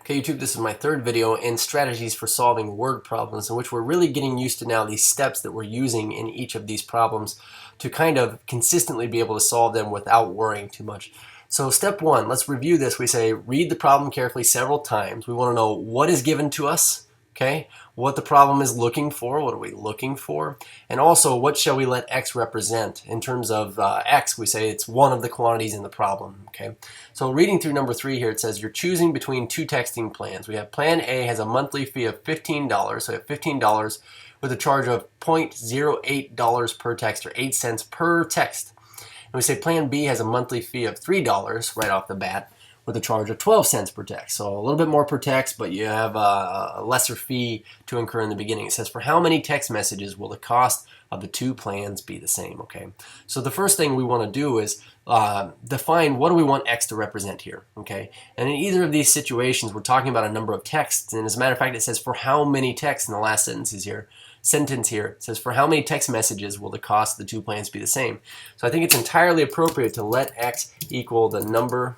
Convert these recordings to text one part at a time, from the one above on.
Okay, YouTube, this is my third video in strategies for solving word problems, in which we're really getting used to now these steps that we're using in each of these problems to kind of consistently be able to solve them without worrying too much. So step one, let's review this. We say read the problem carefully several times. We want to know what is given to us, okay? What the problem is looking for, what are we looking for? And also, what shall we let x represent? In terms of x, we say it's one of the quantities in the problem, okay? So reading through number 3 here, it says you're choosing between two texting plans. We have plan A has a monthly fee of $15, so we have $15 with a charge of $0.08 per text, or 8 cents per text. And we say plan B has a monthly fee of $3 right off the bat, with a charge of 12 cents per text. So a little bit more per text, but you have a lesser fee to incur in the beginning. It says, for how many text messages will the cost of the two plans be the same? Okay. So the first thing we want to do is define what do we want x to represent here. Okay. And in either of these situations, we're talking about a number of texts. And as a matter of fact, it says for how many texts in the last sentence here. It says for how many text messages will the cost of the two plans be the same? So I think it's entirely appropriate to let x equal the number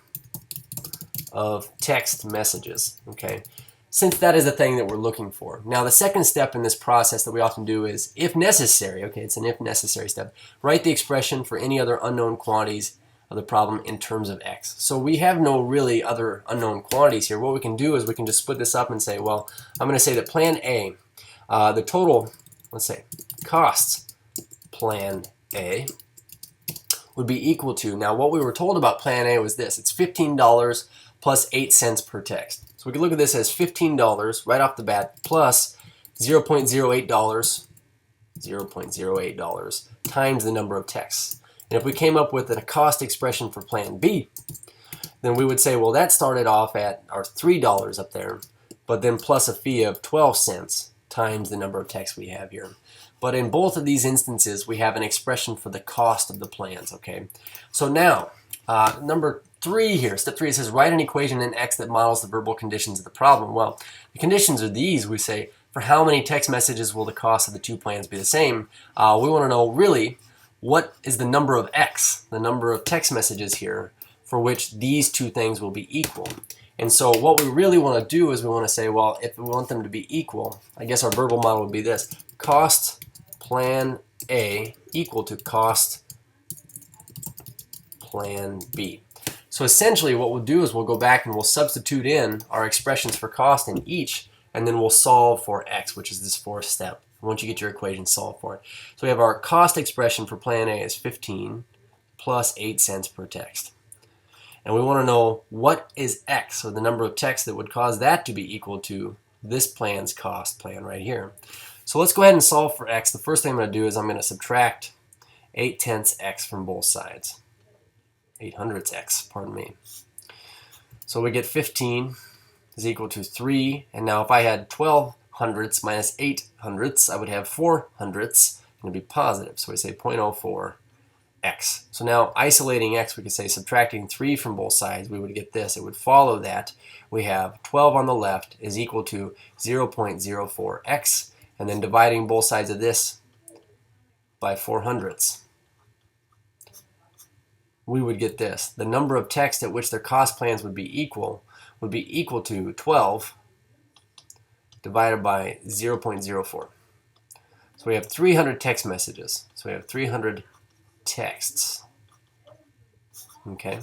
of text messages, okay, since that is the thing that we're looking for. Now the second step in this process that we often do is, if necessary, okay, it's an if necessary step, write the expression for any other unknown quantities of the problem in terms of x. So we have no really other unknown quantities here. What we can do is we can just split this up and say, well, I'm going to say that plan A, the total, let's say, costs plan A would be equal to, now what we were told about plan A was this, it's $15 plus 8 cents per text. So we can look at this as $15 right off the bat plus $0.08 times the number of texts. And if we came up with a cost expression for plan B, then we would say, well, that started off at our $3 up there, but then plus a fee of 12 cents times the number of texts we have here. But in both of these instances, we have an expression for the cost of the plans, okay? So now, number 3 here, step 3, it says write an equation in x that models the verbal conditions of the problem. Well, the conditions are these. We say, for how many text messages will the cost of the two plans be the same? We want to know really what is the number of x, the number of text messages here, for which these two things will be equal. And so what we really want to do is we want to say, well, if we want them to be equal, I guess our verbal model would be this: cost plan A equal to cost plan B. So essentially what we'll do is we'll go back and we'll substitute in our expressions for cost in each, and then we'll solve for x, which is this fourth step, once you get your equation, solve for it. So we have our cost expression for plan A is 15 plus 8 cents per text. And we want to know what is x, or the number of texts that would cause that to be equal to this plan's cost plan right here. So let's go ahead and solve for x. The first thing I'm going to do is I'm going to subtract 8/10 x from both sides. 8/100 x, pardon me. So we get 15 is equal to 3, and now if I had 12/100 minus 8/100, I would have 4/100, and it'd be positive. So we say 0.04 x. So now isolating x, we could say subtracting 3 from both sides, we would get this. It would follow that we have 12 on the left is equal to 0.04 x, and then dividing both sides of this by 4/100. We would get this. The number of texts at which their cost plans would be equal to 12 divided by 0.04. So we have 300 text messages. So we have 300 texts. Okay.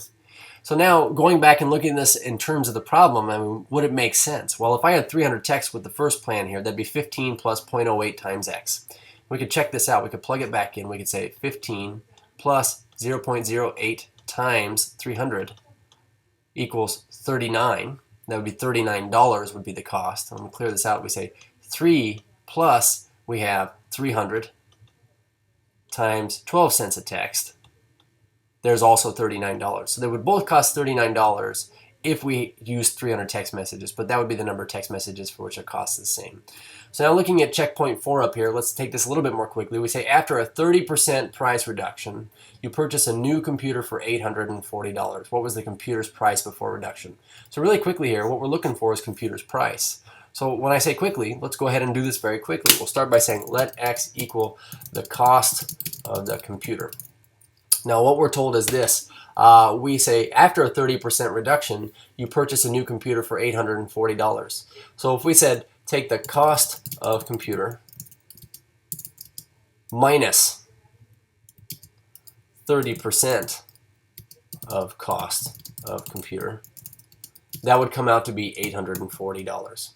So now going back and looking at this in terms of the problem, I mean, would it make sense? Well, if I had 300 texts with the first plan here, that'd be 15 plus 0.08 times x. We could check this out. We could plug it back in. We could say 15 plus 0.08 times 300 equals 39. That would be $39 would be the cost. I'm going to clear this out. We say 3 plus we have 300 times 12 cents a text. There's also $39. So they would both cost $39 if we use 300 text messages, but that would be the number of text messages for which it costs the same. So now looking at checkpoint 4 up here, let's take this a little bit more quickly. We say after a 30% price reduction, you purchase a new computer for $840. What was the computer's price before reduction? So really quickly here, what we're looking for is computer's price. So when I say quickly, let's go ahead and do this very quickly. We'll start by saying let x equal the cost of the computer. Now what we're told is this. we say after a 30% reduction, you purchase a new computer for $840. So if we said take the cost of computer minus 30% of cost of computer, that would come out to be $840.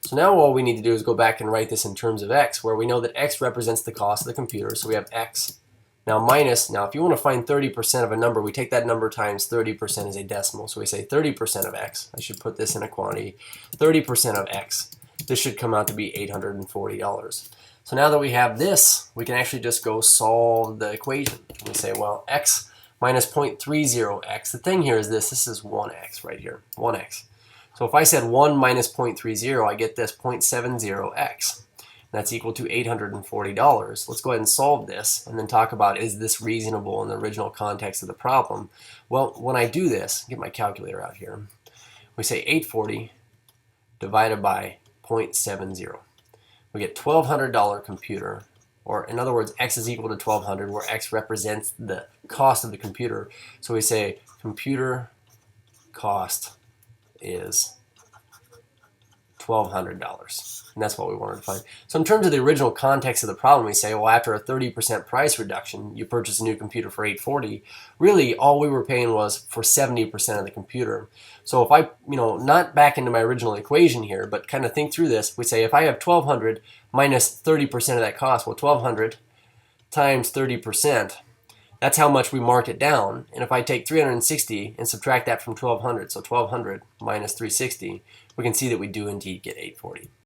So now all we need to do is go back and write this in terms of x, where we know that x represents the cost of the computer, so we have x. Now minus, now if you want to find 30% of a number, we take that number times 30% as a decimal. So we say 30% of x, I should put this in a quantity, 30% of x. This should come out to be $840. So now that we have this, we can actually just go solve the equation. We say, well, x minus 0.30x. The thing here is this is 1x right here, 1x. So if I said 1 minus 0.30, I get this 0.70x. That's equal to $840. Let's go ahead and solve this and then talk about, is this reasonable in the original context of the problem? Well, when I do this, get my calculator out here, we say 840 divided by 0.70. We get $1,200 computer, or in other words, x is equal to 1,200, where x represents the cost of the computer. So we say computer cost is $1,200. And that's what we wanted to find. So in terms of the original context of the problem, we say, well, after a 30% price reduction, you purchase a new computer for $840. Really, all we were paying was for 70% of the computer. So if I, not back into my original equation here, but kind of think through this, we say if I have 1,200 minus 30% of that cost, well, 1,200 times 30%, that's how much we marked it down. And if I take 360 and subtract that from 1,200, so 1,200 minus 360, we can see that we do indeed get $840.